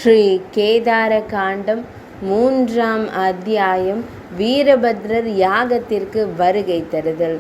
ஸ்ரீ கேதார காண்டம் 3ஆம் அத்தியாயம். வீரபத்ரர் யாகத்திற்கு வருகை தருதல்.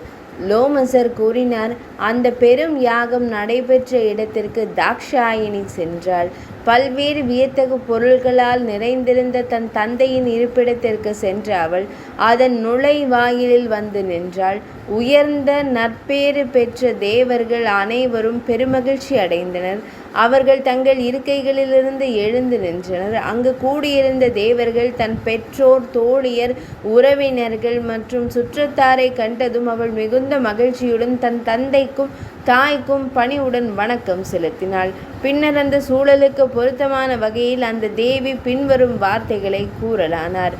லோமசர் கூறினார், அந்த பெரும் யாகம் நடைபெற்ற இடத்திற்கு தாக்ஷாயினி சென்றாள். பல்வேறு வியத்தகு பொருள்களால் நிறைந்திருந்த தன் தந்தையின் இருப்பிடத்திற்கு சென்ற அவள் அதன் நுழைவாயிலில் வந்து நின்றாள். உயர்ந்த நற்பேறு பெற்ற தேவர்கள் அனைவரும் பெருமகிழ்ச்சி அடைந்தனர். அவர்கள் தங்கள் இருக்கைகளிலிருந்து எழுந்து நின்றனர். அங்கு கூடியிருந்த தேவர்கள் தன் பெற்றோர், தோழியர், உறவினர்கள் மற்றும் சுற்றத்தாரை கண்டதும் அவள் மிகுந்த மகிழ்ச்சியுடன் தன் தந்தைக்கும் தாய்க்கும் பணிவுடன் வணக்கம் செலுத்தினாள். பின்னர் அந்த சூழலுக்கு பொருத்தமான வகையில் அந்த தேவி பின்வரும் வார்த்தைகளை கூறலானார்.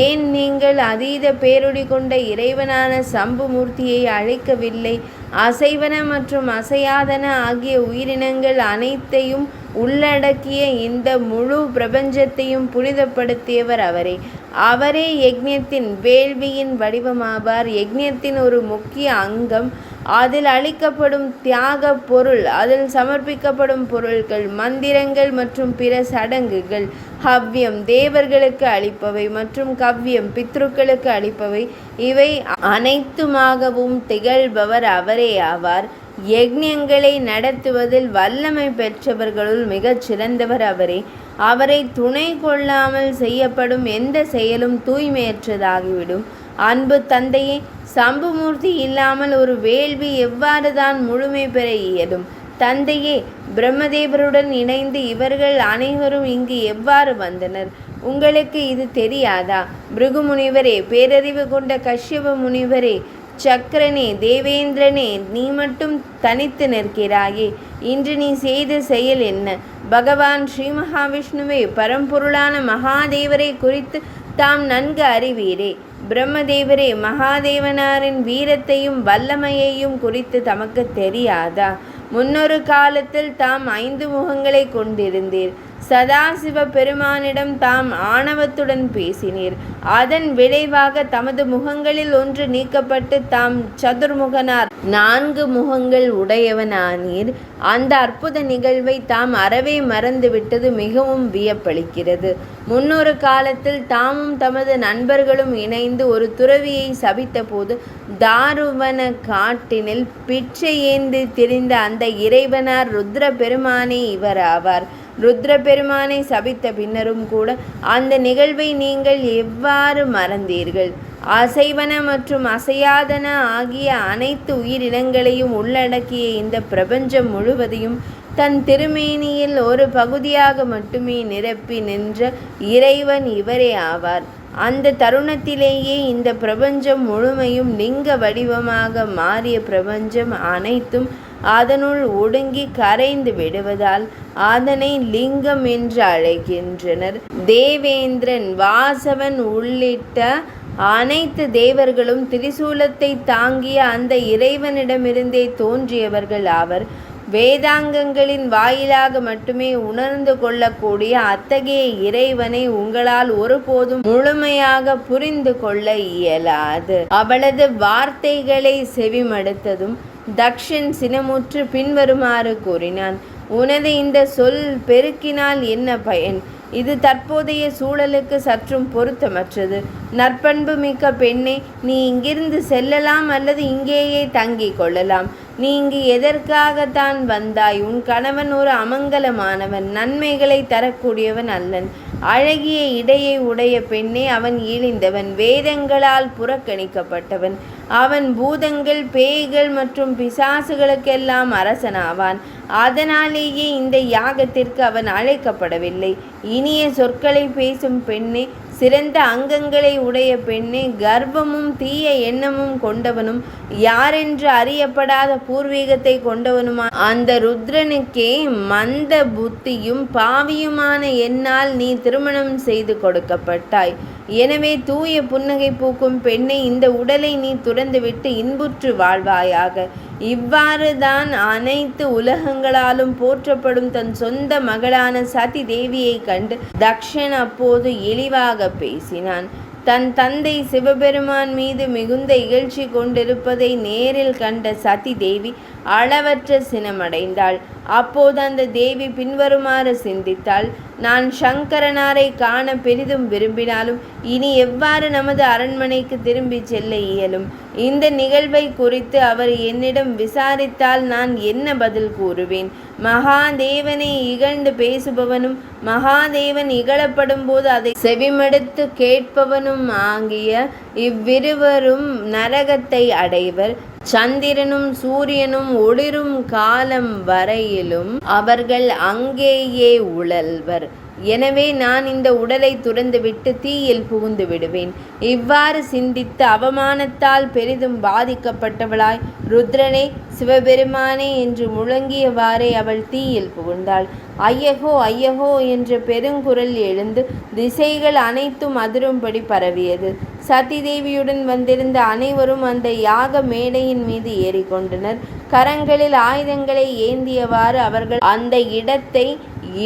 ஏன் நீங்கள் அதீத பேரொளி கொண்ட இறைவனான சம்புமூர்த்தியை அழைக்கவில்லை? அசைவன மற்றும் அசையாதன ஆகிய உயிரினங்கள் அனைத்தையும் உள்ளடக்கிய இந்த முழு பிரபஞ்சத்தையும் புனிதப்படுத்தியவர் அவரே. அவரே யக்ஞத்தின் வேள்வியின் வடிவமாவார். யக்ஞத்தின் ஒரு முக்கிய அங்கம் அதில் அளிக்கப்படும் தியாக பொருள், அதில் சமர்ப்பிக்கப்படும் பொருட்கள், மந்திரங்கள் மற்றும் பிற சடங்குகள். ஹவ்யம் தேவர்களுக்கு அளிப்பவை மற்றும் கவ்யம் பித்ருக்களுக்கு அளிப்பவை. இவை அனைத்துமாகவும் திகழ்பவர் அவரே ஆவார். யக்ஞங்களை நடத்துவதில் வல்லமை பெற்றவர்களுள் மிகச் சிறந்தவர் அவரே. அவரை துணை கொள்ளாமல் செய்யப்படும் எந்த செயலும் தூய்மையற்றதாகிவிடும். அன்பு தந்தையே, சம்புமூர்த்தி இல்லாமல் ஒரு வேள்வி எவ்வாறு தான் முழுமை பெற இயலும்? தந்தையே, பிரம்மதேவருடன் இணைந்து இவர்கள் அனைவரும் இங்கு எவ்வாறு வந்தனர்? உங்களுக்கு இது தெரியாதா? பிருகு முனிவரே, பேரறிவு கொண்ட கஷ்யப முனிவரே, சக்கரனே, தேவேந்திரனே, நீ மட்டும் தனித்து நிற்கிறாயே. இன்று நீ செய்த செயல் என்ன? பகவான் ஸ்ரீ மகாவிஷ்ணுவே, பரம்பொருளான மகாதேவரை குறித்து தாம் நன்கு அறிவீரே. பிரம்மதேவரே, மகாதேவனாரின் வீரத்தையும் வல்லமையையும் குறித்து தமக்கு தெரியாதா? முன்னொரு காலத்தில் தாம் 5 முகங்களை கொண்டிருந்தீர். சதாசிவ பெருமானிடம் தாம் ஆணவத்துடன் பேசினீர். அதன் விளைவாக தமது முகங்களில் ஒன்று நீக்கப்பட்டு தாம் சதுர்முகனார் 4 முகங்கள் உடையவனானீர். அந்த அற்புத நிகழ்வை தாம் அறவே மறந்துவிட்டது மிகவும் வியப்பளிக்கிறது. முன்னொரு காலத்தில் தாமும் தமது நண்பர்களும் இணைந்து ஒரு துறவியை சபித்த போது தாருவன காட்டினில் பிச்சை ஏந்தி திரிந்த அந்த இறைவனார் ருத்ர பெருமானே இவர் ஆவார். ருத்ர பெருமானை சபித்த பின்னரும் கூட அந்த நிகழ்வை நீங்கள் எவ்வாறு மறந்தீர்கள்? அசைவன மற்றும் அசையாதன ஆகிய அனைத்து உயிரினங்களையும் உள்ளடக்கிய இந்த பிரபஞ்சம் முழுவதையும் தன் திருமேனியில் ஒரு பகுதியாக மட்டுமே நிரப்பி நின்ற இறைவன் இவரே ஆவார். அந்த தருணத்திலேயே இந்த பிரபஞ்சம் முழுமையும் லிங்க வடிவமாக மாறிய பிரபஞ்சம் அனைத்தும் அதனுள் ஒடுங்கி கரைந்து விடுவதால் அதனை லிங்கம் என்று அழைக்கின்றனர். தேவேந்திரன், வாசவன் உள்ளிட்ட அனைத்து தேவர்களும் திரிசூலத்தை தாங்கிய அந்த இறைவனிடமிருந்தே தோன்றியவர்கள் ஆவர். வேதாங்கங்களின் வாயிலாக மட்டுமே உணர்ந்து கொள்ளக்கூடிய அத்தகைய இறைவனை உங்களால் ஒருபோதும் முழுமையாக புரிந்து கொள்ள இயலாது. அவளது வார்த்தைகளை செவிமடுத்ததும் தக்ஷன் சினமுற்று பின்வருமாறு கூறினான். உனது இந்த சொல் பெருக்கினால் என்ன பயன்? இது தற்போதைய சூழலுக்கு சற்றும் பொருத்தமற்றது. நற்பண்பு மிக்க பெண்ணே, நீ இங்கிருந்து செல்லலாம் அல்லது இங்கேயே தங்கிக் கொள்ளலாம். நீ இங்கு எதற்காகத்தான் வந்தாய்? உன் கணவன் ஒரு அமங்கலமானவன், நன்மைகளை தரக்கூடியவன் அல்லன். அழகிய இடையை உடைய பெண்ணே, அவன் இழிந்தவன், வேதங்களால் புறக்கணிக்கப்பட்டவன். அவன் பூதங்கள், பேய்கள் மற்றும் பிசாசுகளுக்கெல்லாம் அரசனாவான். அதனாலேயே இந்த யாகத்திற்கு அவன் அழைக்கப்படவில்லை. இனிய சொற்களை பேசும் பெண்ணே, சிறந்த அங்கங்களை உடைய பெண்ணே, கர்வமும் தீய எண்ணமும் கொண்டவனும் யாரென்று அறியப்படாத பூர்வீகத்தை கொண்டவனுமா அந்த ருத்ரனுக்கே மந்த புத்தியும் பாவியுமான என்னால் நீ திருமணம் செய்து கொடுக்கப்பட்டாய். எனவே தூய புன்னகை பூக்கும் பெண்ணை, இந்த உடலை நீ துறந்துவிட்டு இன்புற்று வாழ்வாயாக. இவ்வாறு தான் அனைத்து உலகங்களாலும் போற்றப்படும் தன் சொந்த மகளான சதி தேவியை கண்டு தக்ஷன் அப்போது இழிவாக பேசினான். தன் தந்தை சிவபெருமான் மீது மிகுந்த இகழ்ச்சி கொண்டிருப்பதை நேரில் கண்ட சதி தேவி அளவற்ற சினமடைந்தாள். அப்போது அந்த தேவி பின்வருமாறு சிந்தித்தாள். நான் சங்கரனாரை காண பெரிதும் விரும்பினாலும் இனி எவ்வாறு நமது அரண்மனைக்கு திரும்பி செல்ல இயலும்? இந்த நிகழ்வை குறித்து அவர் என்னிடம் விசாரித்தால் நான் என்ன பதில் கூறுவேன்? மகாதேவனை இகழ்ந்து பேசுபவனும் மகாதேவன் இகழப்படும் போது அதை செவிமடுத்து கேட்பவனும் ஆகிய இவ்விருவரும் நரகத்தை அடைவர். சந்திரனும் சூரியனும் ஒளிரும் காலம் வரையிலும் அவர்கள் அங்கேயே உழல்வர். எனவே நான் இந்த உடலை துறந்துவிட்டு தீயில் புகுந்து விடுவேன். இவ்வாறு சிந்தித்து அவமானத்தால் பெரிதும் பாதிக்கப்பட்டவளாய் ருத்ரனே, சிவபெருமானே என்று முழங்கியவாறே அவள் தீயில் புகுந்தாள். ஐயகோ ஐயகோ என்ற பெருங்குரல் எழுந்து திசைகள் அனைத்தும் அதிரும்படி பரவியது. சதி தேவியுடன் வந்திருந்த அனைவரும் அந்த யாக மேடையின் மீது ஏறிக்கொண்டனர். கரங்களில் ஆயுதங்களை ஏந்தியவாறு அவர்கள் அந்த இடத்தை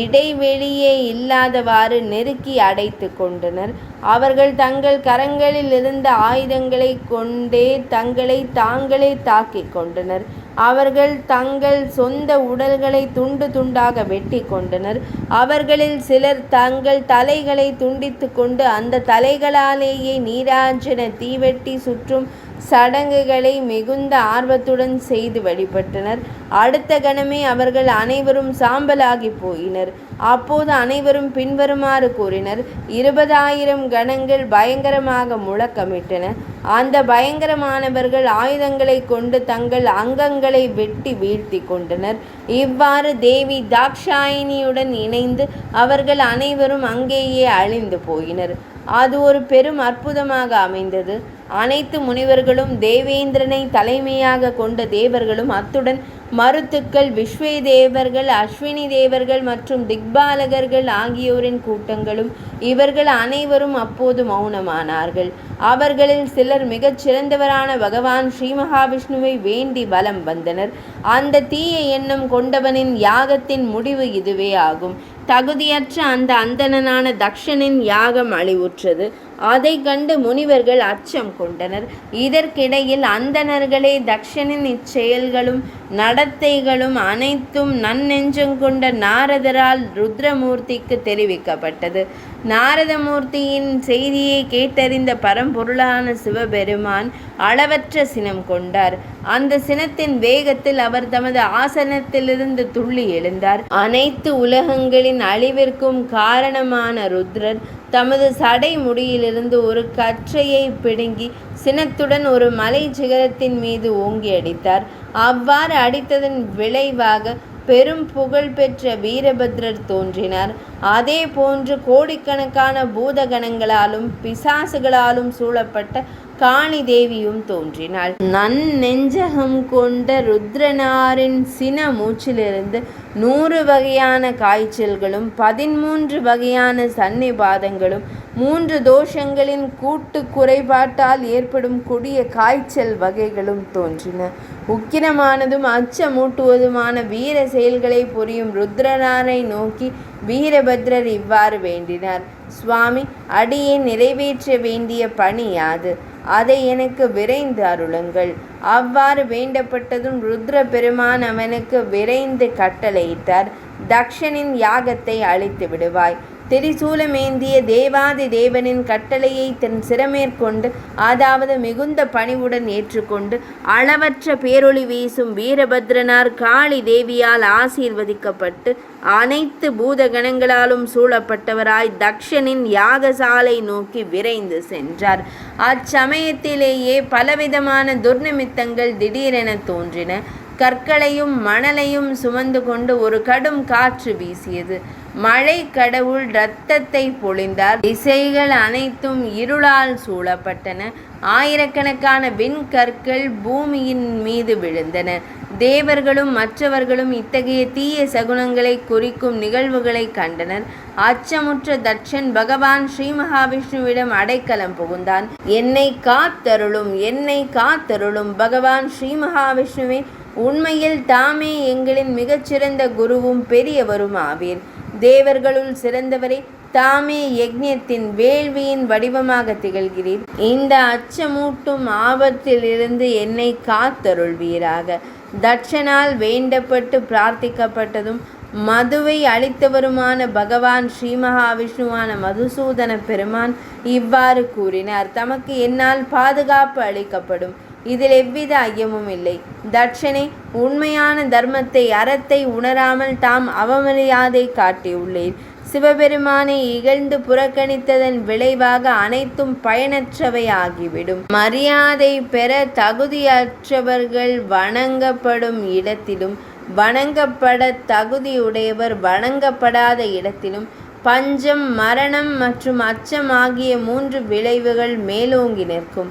இடைவெளியே இல்லாதவாறு நெருக்கி அடைத்து கொண்டனர். அவர்கள் தங்கள் கரங்களில் இருந்த ஆயுதங்களை கொண்டே தங்களை தாங்களே தாக்கிக் கொண்டனர். அவர்கள் தங்கள் சொந்த உடல்களை துண்டு துண்டாக வெட்டி கொண்டனர். அவர்களில் சிலர் தங்கள் தலைகளை துண்டித்து கொண்டு அந்த தலைகளாலேயே நீராஞ்சன தீவெட்டி சுற்றும் சடங்குகளை மிகுந்த ஆர்வத்துடன் செய்து வழிபட்டனர். அடுத்த கணமே அவர்கள் அனைவரும் சாம்பலாகி போயினர். அப்போது அனைவரும் பின்வருமாறு கூறினர். 20,000 கணங்கள் பயங்கரமாக முழக்கமிட்டன. அந்த பயங்கரமானவர்கள் ஆயுதங்களை கொண்டு தங்கள் அங்கங்களை வெட்டி வீழ்த்தி கொண்டனர். இவ்வாறு தேவி தாக்ஷாயினியுடன் இணைந்து அவர்கள் அனைவரும் அங்கேயே அழிந்து போயினர். அது ஒரு பெரும் அற்புதமாக அமைந்தது. அனைத்து முனிவர்களும் தேவேந்திரனை தலைமையாக கொண்ட தேவர்களும் அத்துடன் மருத்துக்கள், விஸ்வே தேவர்கள், அஸ்வினி தேவர்கள் மற்றும் திக்பாலகர்கள் ஆகியோரின் கூட்டங்களும் இவர்கள் அனைவரும் அப்போது மௌனமானார்கள். அவர்களில் சிலர் மிகச் சிறந்தவரான பகவான் ஸ்ரீ மகாவிஷ்ணுவை வேண்டி வலம் வந்தனர். அந்த தீய எண்ணம் கொண்டவனின் யாகத்தின் முடிவு இதுவே ஆகும். தகுதியற்ற அந்த அந்தணனான தக்ஷனின் யாகம் அழிவுற்றது. அதை கண்டு முனிவர்கள் அச்சம் கொண்டனர். இதற்கிடையில் அந்தணர்களே தக்ஷனின் இச்செயல்களும் நடத்தைகளும் அனைத்தும் நன்னெஞ்சங்கொண்ட நாரதரால் ருத்ரமூர்த்திக்கு தெரிவிக்கப்பட்டது. நாரதமூர்த்தியின் செய்தியை கேட்டறிந்த பரம்பொருளான சிவபெருமான் அளவற்ற சினம் கொண்டார். அந்த சினத்தின் வேகத்தில் அவர் தமது ஆசனத்திலிருந்து துள்ளி எழுந்தார். அனைத்து உலகங்களின் அழிவிற்கும் காரணமான ருத்ரர் தமது சடை முடியிலிருந்து ஒரு கற்றையை பிடுங்கி சினத்துடன் ஒரு மலை சிகரத்தின் மீது ஓங்கி அடித்தார். அவ்வாறு அடித்ததன் விளைவாக பெரும் புகழ் பெற்ற வீரபத்ரர் தோன்றினார். அதே போன்று கோடிக்கணக்கான பூதகணங்களாலும் பிசாசுகளாலும் சூழப்பட்ட காளி தேவியும் தோன்றினாள். நன்னெஞ்சகம் கொண்ட ருத்ரனாரின் சின மூச்சிலிருந்து 100 வகையான காய்ச்சல்களும் 13 வகையான சன்னிபாதங்களும் 3 தோஷங்களின் கூட்டு குறைபாட்டால் ஏற்படும் கொடிய காய்ச்சல் வகைகளும் தோன்றின. உக்கிரமானதும் அச்சமூட்டுவதுமான வீர செயல்களை புரியும் ருத்ரனாரை நோக்கி வீரபத்ரர் இவ்வாறு வேண்டினார். சுவாமி, அடியே நிறைவேற்ற வேண்டிய பணி யாது? அதை எனக்கு விரைந்து அருளுங்கள். அவ்வாறு வேண்டப்பட்டதும் ருத்ர பெருமான் அவனுக்கு விரைந்து கட்டளையிட்டார். தக்ஷனின் யாகத்தை அழித்து விடுவாய். திரிசூலமேந்திய தேவாதி தேவனின் கட்டளையை தன் சிரமேற்கொண்டு, அதாவது மிகுந்த பணிவுடன் ஏற்றுக்கொண்டு அளவற்ற பேரொளி வீசும் வீரபத்ரனார் காளி தேவியால் ஆசீர்வதிக்கப்பட்டு அனைத்து பூதகணங்களாலும் சூழப்பட்டவராய் தக்ஷனின் யாகசாலை நோக்கி விரைந்து சென்றார். அச்சமயத்திலேயே பலவிதமான துர்நிமித்தங்கள் திடீரென தோன்றின. கற்களையும் மணலையும் சுமந்து கொண்டு ஒரு கடும் காற்று வீசியது. மழை கடவுள் இரத்தத்தை பொழிந்தார். திசைகள் அனைத்தும் இருளால் சூழப்பட்டன. ஆயிரக்கணக்கான விண்கற்கள் பூமியின் மீது விழுந்தன. தேவர்களும் மற்றவர்களும் இத்தகைய தீய சகுனங்களை குறிக்கும் நிகழ்வுகளை கண்டனர். அச்சமுற்ற தட்சன் பகவான் ஸ்ரீ மகாவிஷ்ணுவிடம் அடைக்கலம் புகுந்தான். என்னை காத்தருளும், என்னை காத்தருளும் பகவான் ஸ்ரீ மகாவிஷ்ணுவே, உண்மையில் தாமே எங்களின் மிகச்சிறந்த குருவும் பெரியவரும் ஆவீர். தேவர்களுள் சிறந்தவரே, தாமே யக்ஞத்தின் வேள்வியின் வடிவமாக திகழ்கிறீர். இந்த அச்சமூட்டும் ஆபத்திலிருந்து என்னை காத்தருள்வீராக. தட்சனால் வேண்டப்பட்டு பிரார்த்திக்கப்பட்டதும் மதுவை அளித்தவருமான பகவான் ஸ்ரீ மகாவிஷ்ணுவான மதுசூதன பெருமான் இவ்வாறு கூறினார். தமக்கு என்னால் பாதுகாப்பு அளிக்கப்படும், இதில் எவ்வித ஐயமும் இல்லை. தட்சனே, உண்மையான தர்மத்தை அறத்தை உணராமல் தாம் அவமரியாதை காட்டியுள்ளேன். சிவபெருமானை இகழ்ந்து புறக்கணித்ததன் விளைவாக அனைத்தும் பயனற்றவை ஆகிவிடும். மரியாதை பெற தகுதியற்றவர்கள் வணங்கப்படும் இடத்திலும், வணங்கப்பட தகுதியுடையவர் வணங்கப்படாத இடத்திலும் பஞ்சம், மரணம் மற்றும் அச்சம் ஆகிய 3 விளைவுகள் மேலோங்கி நிற்கும்.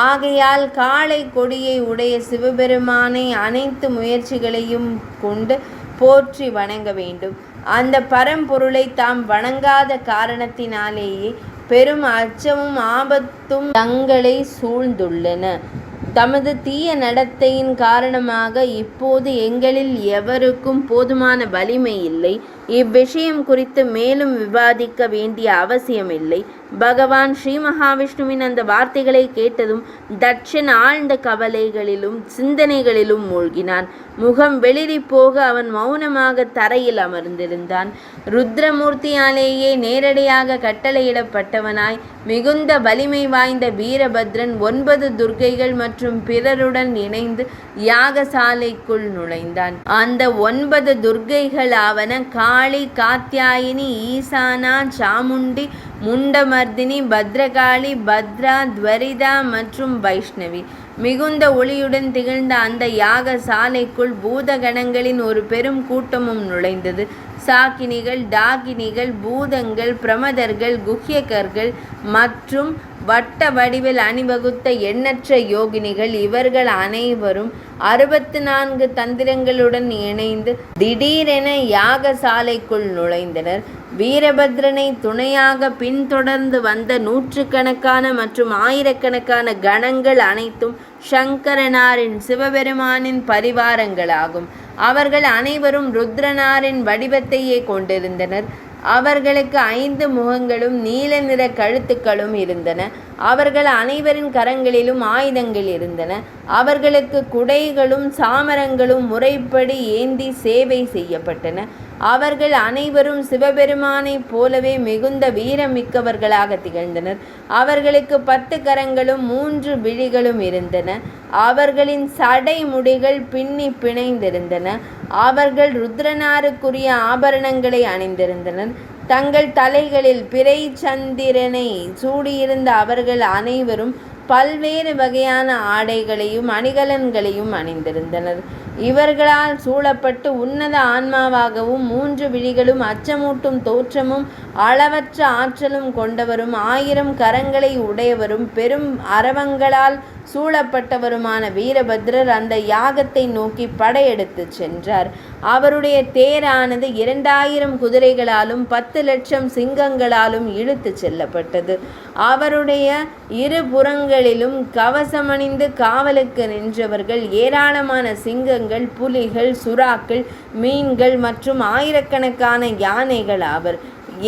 ஆகையால் காளை கொடியை உடைய சிவபெருமானை அனைத்து முயற்சிகளையும் கொண்டு போற்றி வணங்க வேண்டும். அந்த பரம்பொருளை தாம் வணங்காத காரணத்தினாலேயே பெரும் அச்சமும் ஆபத்தும் தங்களை சூழ்ந்துள்ளன. தமது தீய நடத்தையின் காரணமாக இப்போது எங்களில் எவருக்கும் போதுமான வலிமை இல்லை. இவ்விஷயம் குறித்து மேலும் விவாதிக்க வேண்டிய அவசியமில்லை. பகவான் ஸ்ரீ மகாவிஷ்ணுவின் அந்த வார்த்தைகளை கேட்டதும் தட்சன் ஆழ்ந்த கவலைகளிலும் சிந்தனைகளிலும் மூழ்கினான். முகம் வெளிரி போக அவன் மௌனமாக தரையில் அமர்ந்திருந்தான். ருத்ரமூர்த்தியாலேயே நேரடியாக கட்டளையிடப்பட்டவனாய் மிகுந்த வலிமை வாய்ந்த வீரபத்ரன் 9 துர்க்கைகள் மற்றும் பிறருடன் இணைந்து யாகசாலைக்குள் நுழைந்தான். அந்த 9 துர்க்கைகளாவன காளி, காத்யாயினி, ஈசானா, சாமுண்டி, முண்டமர்தினி, பத்ரகாளி, பத்ரா, துவரிதா மற்றும் வைஷ்ணவி. மிகுந்த ஒளியுடன் திகழ்ந்த அந்த யாகசாலைக்குள் பூதகணங்களின் ஒரு பெரும் கூட்டமும் நுழைந்தது. சாக்கினிகள், டாகினிகள், பூதங்கள், பிரமதர்கள், குஹ்யகர்கள் மற்றும் வட்ட வடிவில் அணிவகுத்த எண்ணற்ற யோகினிகள். இவர்கள் அனைவரும் 64 தந்திரங்களுடன் இணைந்து திடீரென யாகசாலைக்குள் நுழைந்தனர். வீரபத்ரனை துணையாக பின்தொடர்ந்து வந்த 100கணக்கான மற்றும் 1000கணக்கான கணங்கள் அனைத்தும் சங்கரனாரின் சிவபெருமானின் பரிவாரங்களாகும். அவர்கள் அனைவரும் ருத்ரனாரின் வடிவத்தையே கொண்டிருந்தனர். அவர்களுக்கு 5 முகங்களும் நீல நிற கழுத்துக்களும் இருந்தன. அவர்கள் அனைவரின் கரங்களிலும் ஆயுதங்கள் இருந்தன. அவர்களுக்கு குடைகளும் சாமரங்களும் முறைப்படி ஏந்தி சேவை செய்யப்பட்டன. அவர்கள் அனைவரும் சிவபெருமானைப் போலவே மிகுந்த வீரமிக்கவர்களாக திகழ்ந்தனர். அவர்களுக்கு 10 கரங்களும் 3 விழிகளும் இருந்தன. அவர்களின் சடை முடிகள் பின்னி பிணைந்திருந்தன. அவர்கள் ருத்ரனாருக்குரிய ஆபரணங்களை அணிந்திருந்தனர். தங்கள் தலைகளில் பிறை சந்திரனை சூடியிருந்த அவர்கள் அனைவரும் பல்வேறு வகையான ஆடைகளையும் அணிகலன்களையும் அணிந்திருந்தனர். இவர்களால் சூழப்பட்டு உன்னத ஆன்மாவாகவும் 3 விழிகளும் அச்சமூட்டும் தோற்றமும் அளவற்ற ஆற்றலும் கொண்டவரும் 1000 கரங்களை உடையவரும் பெரும் அரவங்களால் சூழப்பட்டவருமான வீரபத்ரர் அந்த யாகத்தை நோக்கி படையெடுத்து சென்றார். அவருடைய தேரானது 2000 குதிரைகளாலும் 10 லட்சம் சிங்கங்களாலும் இழுத்து செல்லப்பட்டது. அவருடைய இருபுறங்களிலும் கவசமணிந்து காவலுக்கு நின்றவர்கள் ஏராளமான சிங்கங்கள், புலிகள், சுறாக்கள், மீன்கள் மற்றும் ஆயிரக்கணக்கான யானைகள் ஆவர்.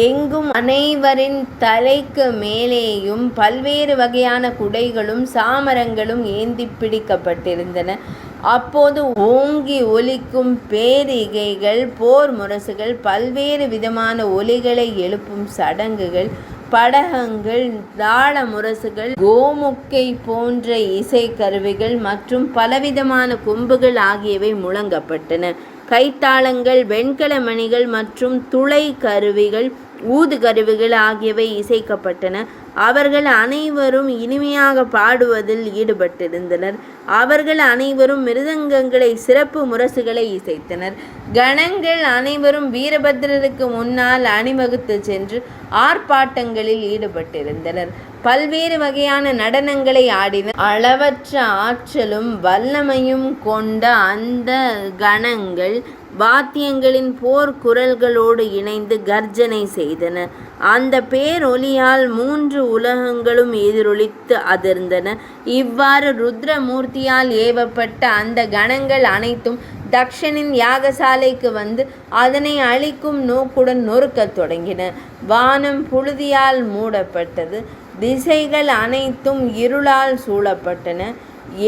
எங்கும் அனைவரின் தலைக்கு மேலேயும் பல்வேறு வகையான குடைகளும் சாமரங்களும் ஏந்தி பிடிக்கப்பட்டிருந்தன. அப்போது ஓங்கி ஒலிக்கும் பேரிகைகள், போர் முரசுகள், பல்வேறு விதமான ஒலிகளை எழுப்பும் சடங்குகள், படகங்கள், தாள முரசுகள், கோமுக்கை போன்ற இசைக்கருவிகள் மற்றும் பலவிதமான கொம்புகள் ஆகியவை முழங்கப்பட்டன. கைத்தாளங்கள், வெண்கல மணிகள் மற்றும் துளை கருவிகள், ஊதுகருவிகள் ஆகியவை இசைக்கப்பட்டன. அவர்கள் அனைவரும் இனிமையாக பாடுவதில் ஈடுபட்டிருந்தனர். அவர்கள் அனைவரும் மிருதங்கங்களை, சிறப்பு முரசுகளை இசைத்தனர். கணங்கள் அனைவரும் வீரபத்ரருக்கு முன்னால் அணிவகுத்து சென்று ஆர்ப்பாட்டங்களில் ஈடுபட்டிருந்தனர். பல்வேறு வகையான நடனங்களை ஆடினர். அளவற்ற ஆற்றலும் வல்லமையும் கொண்ட அந்த கணங்கள் வாத்தியங்களின் போர் குரல்களோடு இணைந்து கர்ஜனை செய்தன. அந்த பேரொலியால் 3 உலகங்களும் எதிரொலித்து அதிர்ந்தன. இவ்வாறு ருத்ரமூர்த்தியால் ஏவப்பட்ட அந்த கணங்கள் அனைத்தும் தக்ஷனின் யாகசாலைக்கு வந்து அதனை அழிக்கும் நோக்குடன் நொறுக்கத் தொடங்கின. வானம் புழுதியால் மூடப்பட்டது. திசைகள் அனைத்தும் இருளால் சூழப்பட்டன.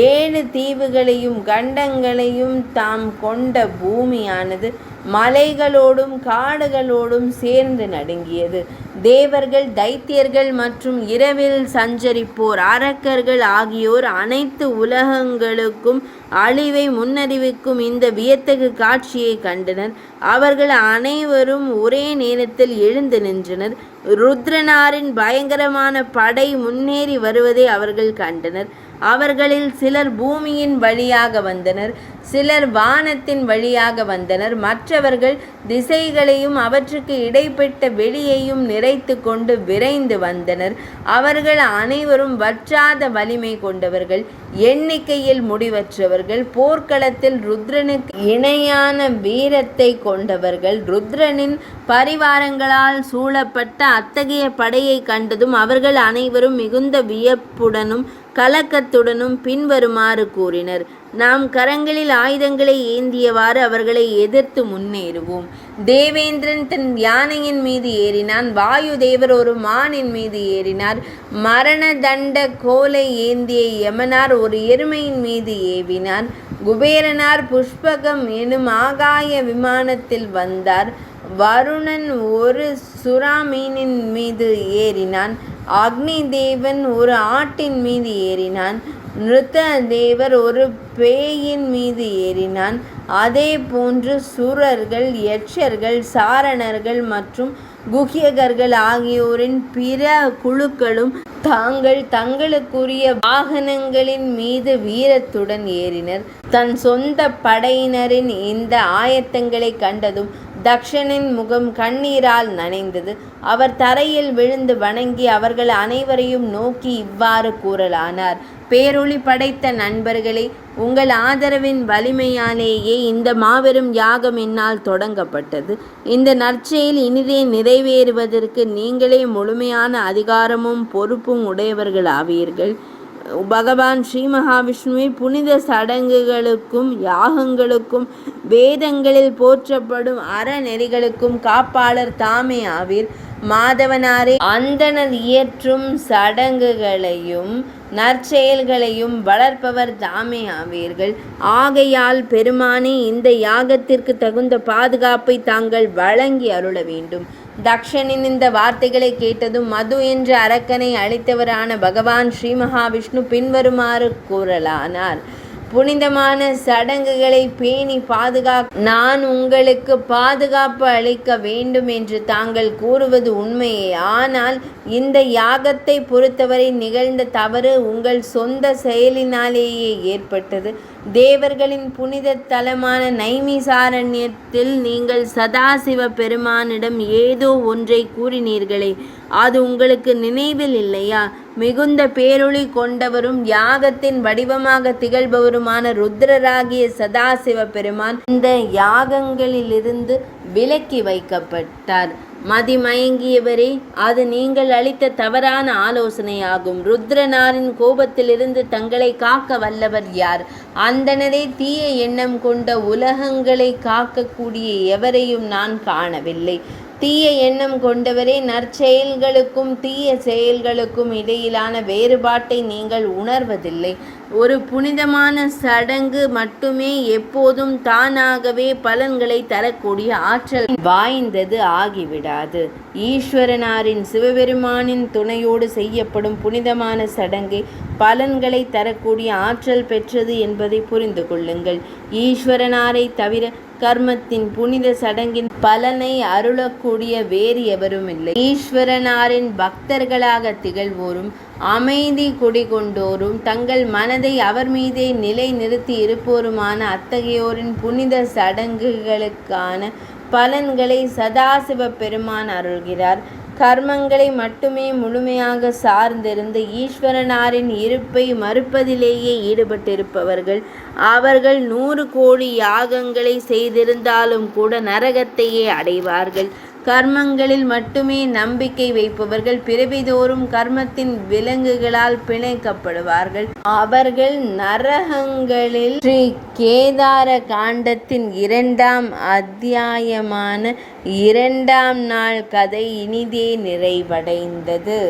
7 தீவுகளையும் கண்டங்களையும் தாம் கொண்ட பூமியானது மலைகளோடும் காடுகளோடும் சேர்ந்து நடுங்கியது. தேவர்கள், தைத்தியர்கள் மற்றும் இரவில் சஞ்சரிப்போர், அரக்கர்கள் ஆகியோர் அனைத்து உலகங்களுக்கும் அழிவை முன்னறிவிக்கும் இந்த வியத்தகு காட்சியை கண்டனர். அவர்கள் அனைவரும் ஒரே நேரத்தில் எழுந்து நின்றனர். ருத்ரனாரின் பயங்கரமான படை முன்னேறி வருவதை அவர்கள் கண்டனர். அவர்களில் சிலர் பூமியின் வழியாக வந்தனர், சிலர் வானத்தின் வழியாக வந்தனர். மற்றவர்கள் திசைகளையும் அவற்றுக்கு இடைப்பட்ட வெளியையும் நிறைத்து கொண்டு விரைந்து வந்தனர். அவர்கள் அனைவரும் வற்றாத வலிமை கொண்டவர்கள், எண்ணிக்கையில் முடிவற்றவர்கள், போர்க்களத்தில் ருத்ரனுக்கு இணையான வீரத்தை கொண்டவர்கள். ருத்ரனின் பரிவாரங்களால் சூழப்பட்ட அத்தகைய படையை கண்டதும் அவர்கள் அனைவரும் மிகுந்த வியப்புடனும் கலக்கத்துடனும் பின்வருமாறு கூறினர்: நாம் கரங்களில் ஆயுதங்களை ஏந்தியவாறு அவர்களை எதிர்த்து முன்னேறுவோம். தேவேந்திரன் தன் யானையின் மீது ஏறினான். வாயு தேவர் ஒரு மானின் மீது ஏறினார். மரண தண்ட கோலை ஏந்திய யமனார் ஒரு எருமையின் மீது ஏவினார். குபேரனார் புஷ்பகம் எனும் ஆகாய விமானத்தில் வந்தார். வருணன் ஒரு சுறாமீனின் மீது ஏறினான். அக்னி தேவன் ஒரு ஆட்டின் மீது ஏறினான். நிருத்த தேவர் ஒரு பேயின் மீது ஏறினான். அதே போன்று சுரர்கள், யட்சர்கள், சாரணர்கள் மற்றும் குஹ்யகர்கள் ஆகியோரின் பிற குழுக்களும் தங்களுக்குரிய வாகனங்களின் மீது வீரத்துடன் ஏறினர். தன் சொந்த படையினரின் இந்த ஆயத்தங்களை கண்டதும் தக்ஷனின் முகம் கண்ணீரால் நனைந்தது. அவர் தரையில் விழுந்து வணங்கி அவர்கள் அனைவரையும் நோக்கி இவ்வாறு கூறலானார்: பேரொளி படைத்த நண்பர்களே, உங்கள் ஆதரவின் வலிமையாலேயே இந்த மாபெரும் யாகம் என்னால் தொடங்கப்பட்டது. இந்த நற்செயல் இனிதே நிறைவேறுவதற்கு நீங்களே முழுமையான அதிகாரமும் பொறுப்பும் உடையவர்களாவீர்கள். பகவான் ஸ்ரீ மகாவிஷ்ணுவை புனித சடங்குகளுக்கும் யாகங்களுக்கும் வேதங்களில் போற்றப்படும் அறநெறிகளுக்கும் காப்பாளர் தாமே ஆவீர். மாதவனாரே, அந்தணர் இயற்றும் சடங்குகளையும் நற்செயல்களையும் வளர்ப்பவர் தாமே ஆவீர்கள். ஆகையால் பெருமானே, இந்த யாகத்திற்கு தகுந்த பாதுகாப்பை தாங்கள் வழங்கி அருள வேண்டும். தக்ஷனின் இந்த வார்த்தைகளை கேட்டதும் மது என்ற அரக்கனை அழித்தவரான பகவான் ஸ்ரீ மகாவிஷ்ணு பின்வருமாறு கூறலானார்: புனிதமான சடங்குகளை பேணி நான் உங்களுக்கு பாதுகாப்பு அளிக்க வேண்டும் என்று தாங்கள் கூறுவது உண்மையே. ஆனால் இந்த யாகத்தை பொறுத்தவரை நிகழ்ந்த தவறு உங்கள் சொந்த செயலினாலேயே ஏற்பட்டது. தேவர்களின் புனித தலமான நைமிசாரண்யத்தில் நீங்கள் சதாசிவ பெருமானிடம் ஏதோ ஒன்றை கூறினீர்களே, அது உங்களுக்கு நினைவில் இல்லையா? மிகுந்த பேரொளி கொண்டவரும் யாகத்தின் வடிவமாக திகழ்பவருமான ருத்ரராகிய சதாசிவ பெருமான் இந்த யாகங்களிலிருந்து விலக்கி வைக்கப்பட்டார். மதிமயங்கியவரே, அது நீங்கள் அளித்த தவறான ஆலோசனையாகும். ருத்ரனாரின் கோபத்திலிருந்து தங்களை காக்க வல்லவர் யார்? அந்தனரே, தீய எண்ணம் கொண்ட உலகங்களை காக்கக்கூடிய எவரையும் நான் காணவில்லை. தீய எண்ணம் கொண்டவரே, நற்செயல்களுக்கும் தீய செயல்களுக்கும் இடையிலான வேறுபாட்டை நீங்கள் உணர்வதில்லை. ஒரு புனிதமான சடங்கு மட்டுமே எப்போதும் தானாகவே பலன்களை தரக்கூடிய ஆற்றல் வாய்ந்தது ஆகிவிடாது. ஈஸ்வரனாரின் சிவபெருமானின் துணையோடு செய்யப்படும் புனிதமான சடங்கு பலன்களை தரக்கூடிய ஆற்றல் பெற்றது என்பதை புரிந்து கொள்ளுங்கள். ஈஸ்வரனாரை தவிர கர்மத்தின் புனித சடங்கின் பலனை அருளக்கூடிய வேறு எவரும் இல்லை. ஈஸ்வரனாரின் பக்தர்களாக திகழ்வோரும் அமைதி குடிகொண்டோரும் தங்கள் மனதை அவர் மீதே நிலை நிறுத்தி இருப்போருமான அத்தகையோரின் புனித சடங்குகளுக்கான பலன்களை சதாசிவ பெருமான் அருள்கிறார். கர்மங்களை மட்டுமே முழுமையாக சார்ந்திருந்து ஈஸ்வரனாரின் இருப்பை மறுப்பதிலேயே ஈடுபட்டிருப்பவர்கள் அவர்கள் 100 கோடி யாகங்களை செய்திருந்தாலும் கூட நரகத்தையே அடைவார்கள். கர்மங்களில் மட்டுமே நம்பிக்கை வைப்பவர்கள் பிறவிதோறும் கர்மத்தின் விலங்குகளால் பிணைக்கப்படுவார்கள். அவர்கள் நரகங்களில் ஸ்ரீ கேதார காண்டத்தின் 2ஆம் அத்தியாயமான 2ஆம் நாள் கதை இனிதே நிறைவடைந்தது.